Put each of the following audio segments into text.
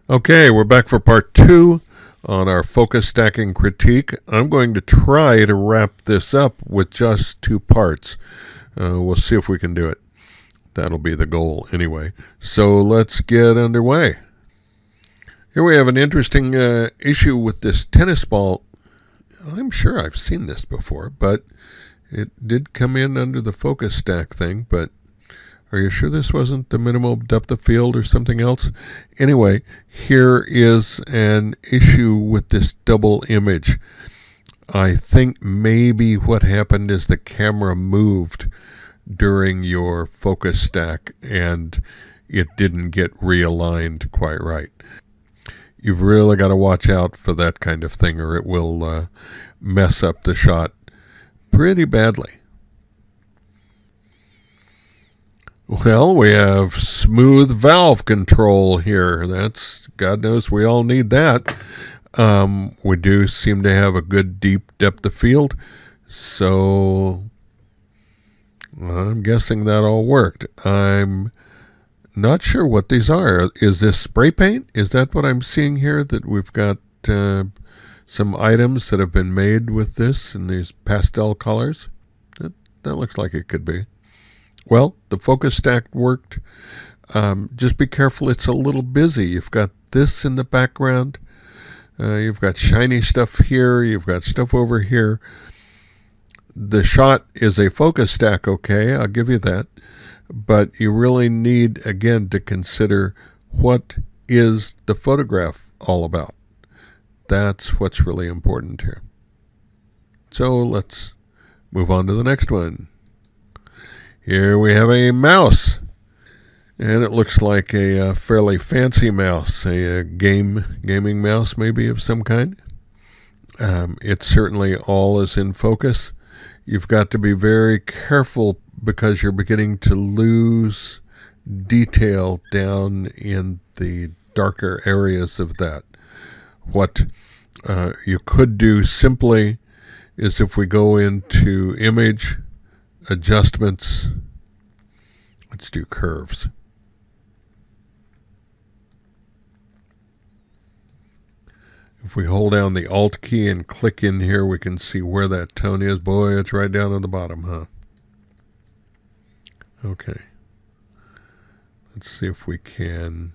Okay, we're back for part two on our focus stacking critique. I'm going to try to wrap this up with just two parts. We'll see if we can do it. That'll be the goal anyway. So let's get underway. Here we have an interesting issue with this tennis ball. I'm sure I've seen this before, but it did come in under the focus stack thing, but are you sure this wasn't the minimal depth of field or something else? Anyway, here is an issue with this double image. I think maybe what happened is the camera moved during your focus stack and it didn't get realigned quite right. You've really got to watch out for that kind of thing or it will mess up the shot pretty badly. Well, we have smooth valve control here. That's, God knows we all need that. We do seem to have a good deep depth of field. So I'm guessing that all worked. I'm not sure what these are. Is this spray paint? Is that what I'm seeing here? That we've got some items that have been made with this in these pastel colors? That looks like it could be. Well, the focus stack worked. Just be careful, it's a little busy. You've got this in the background. You've got shiny stuff here. You've got stuff over here. The shot is a focus stack, okay, I'll give you that. But you really need, again, to consider what is the photograph all about. That's what's really important here. So let's move on to the next one. Here we have a mouse, and it looks like a fairly fancy mouse, a gaming mouse maybe of some kind. It certainly all is in focus. You've got to be very careful because you're beginning to lose detail down in the darker areas of that. What you could do simply is if we go into image, adjustments, let's do curves. If we hold down the Alt key and click in here, we can see where that tone is. Boy, it's right down at the bottom, huh? Okay. Let's see if we can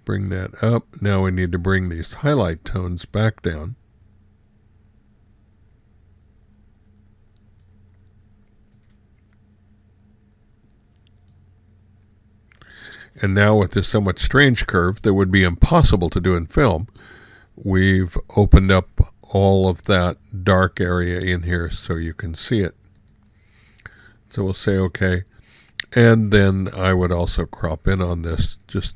bring that up. Now we need to bring these highlight tones back down. And now with this somewhat strange curve that would be impossible to do in film, we've opened up all of that dark area in here so you can see it. So we'll say okay. And then I would also crop in on this just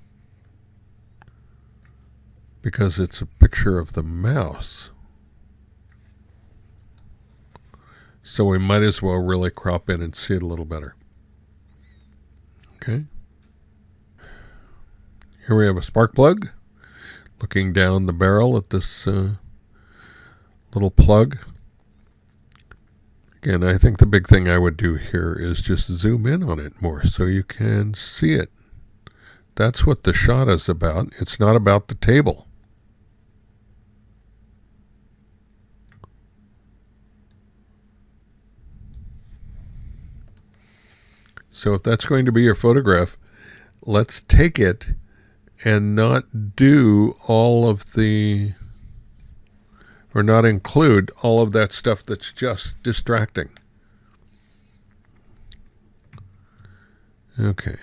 because it's a picture of the mouse. So we might as well really crop in and see it a little better. Okay. Here we have a spark plug, looking down the barrel at this little plug. Again, I think the big thing I would do here is just zoom in on it more so you can see it. That's what the shot is about. It's not about the table. So if that's going to be your photograph, let's take it and not do all of the, or not include all of that stuff that's just distracting. Okay.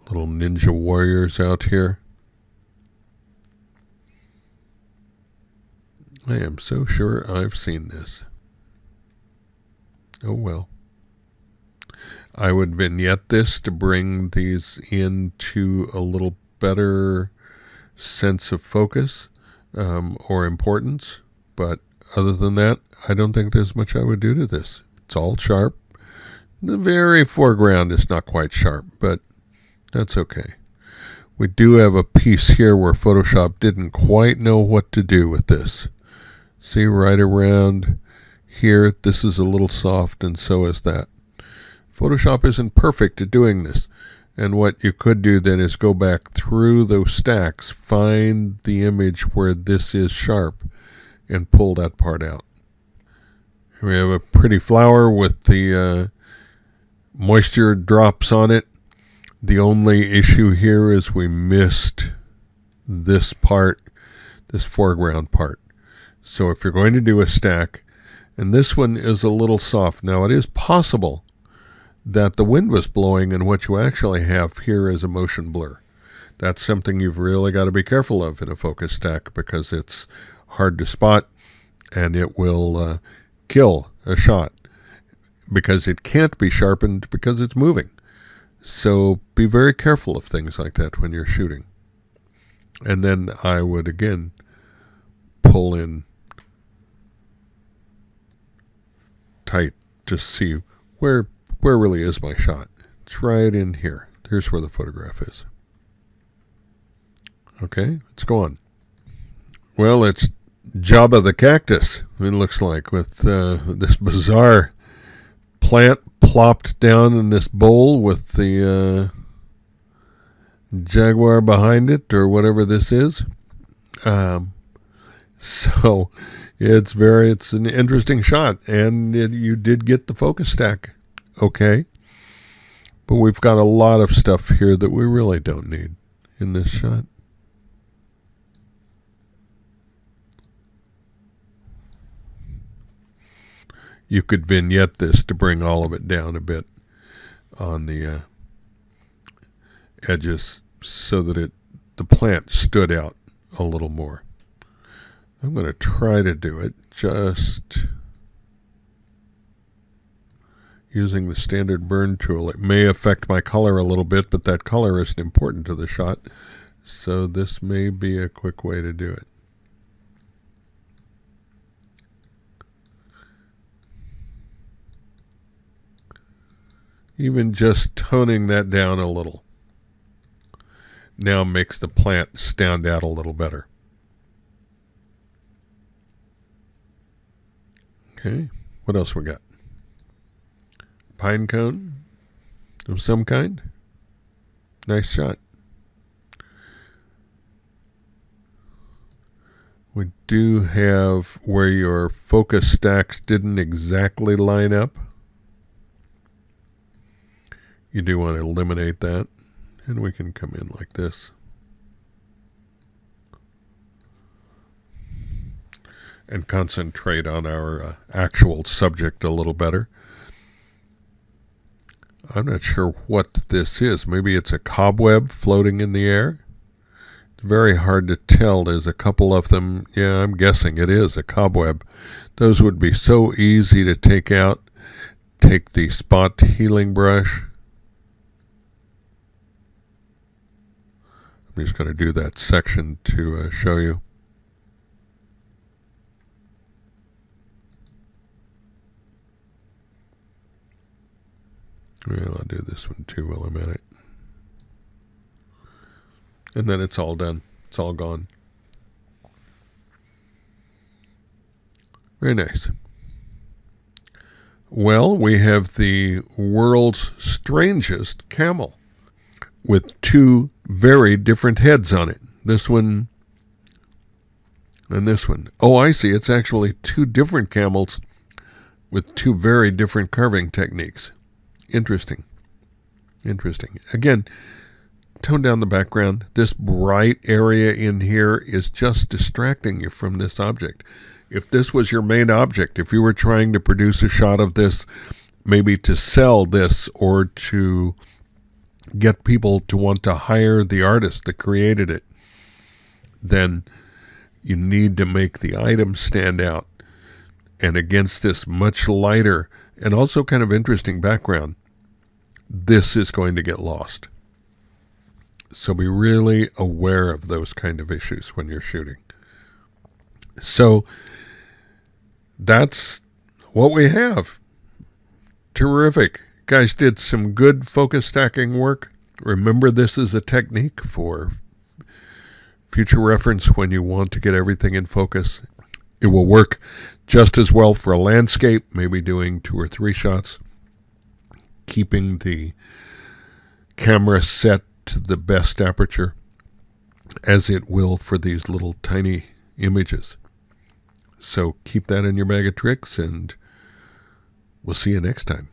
Little ninja warriors out here. I am so sure I've seen this. Oh well. I would vignette this to bring these into a little better sense of focus or importance. But other than that, I don't think there's much I would do to this. It's all sharp. The very foreground is not quite sharp, but that's okay. We do have a piece here where Photoshop didn't quite know what to do with this. See, right around here, this is a little soft, and so is that. Photoshop isn't perfect at doing this. And what you could do then is go back through those stacks, find the image where this is sharp, and pull that part out. We have a pretty flower with the moisture drops on it. The only issue here is we missed this part, this foreground part. So if you're going to do a stack, and this one is a little soft. Now it is possible that the wind was blowing and what you actually have here is a motion blur. That's something you've really got to be careful of in a focus stack because it's hard to spot and it will kill a shot because it can't be sharpened because it's moving. So be very careful of things like that when you're shooting. And then I would again pull in tight to see where really is my shot. It's right in here. Here's where the photograph is. Okay, let's go on. Well, it's Jabba the Cactus, it looks like, with this bizarre plant plopped down in this bowl with the jaguar behind it, or whatever this is. So it's an interesting shot, and you did get the focus stack okay. But we've got a lot of stuff here that we really don't need in this shot. You could vignette this to bring all of it down a bit on the edges so that the plant stood out a little more. I'm going to try to do it just using the standard burn tool. It may affect my color a little bit, but that color isn't important to the shot, so this may be a quick way to do it. Even just toning that down a little now makes the plant stand out a little better. Okay, what else we got? Pine cone of some kind. Nice shot. We do have where your focus stacks didn't exactly line up. You do want to eliminate that, and we can come in like this. And concentrate on our actual subject a little better. I'm not sure what this is. Maybe it's a cobweb floating in the air. It's very hard to tell. There's a couple of them. Yeah, I'm guessing it is a cobweb. Those would be so easy to take out. Take the spot healing brush. I'm just going to do that section to show you. Well, I'll do this one too while I'm at it. And then it's all done. It's all gone. Very nice. Well, we have the world's strangest camel with two very different heads on it. This one and this one. Oh, I see. It's actually two different camels with two very different carving techniques. Interesting. Interesting. Again, tone down the background. This bright area in here is just distracting you from this object. If this was your main object, if you were trying to produce a shot of this, maybe to sell this or to get people to want to hire the artist that created it, then you need to make the item stand out. And against this much lighter and also kind of interesting background, this is going to get lost. So be really aware of those kind of issues when you're shooting. So that's what we have. Terrific. Guys did some good focus stacking work. Remember, this is a technique for future reference when you want to get everything in focus. It will work just as well for a landscape, maybe doing 2 or 3 shots, keeping the camera set to the best aperture as it will for these little tiny images. So keep that in your bag of tricks, and we'll see you next time.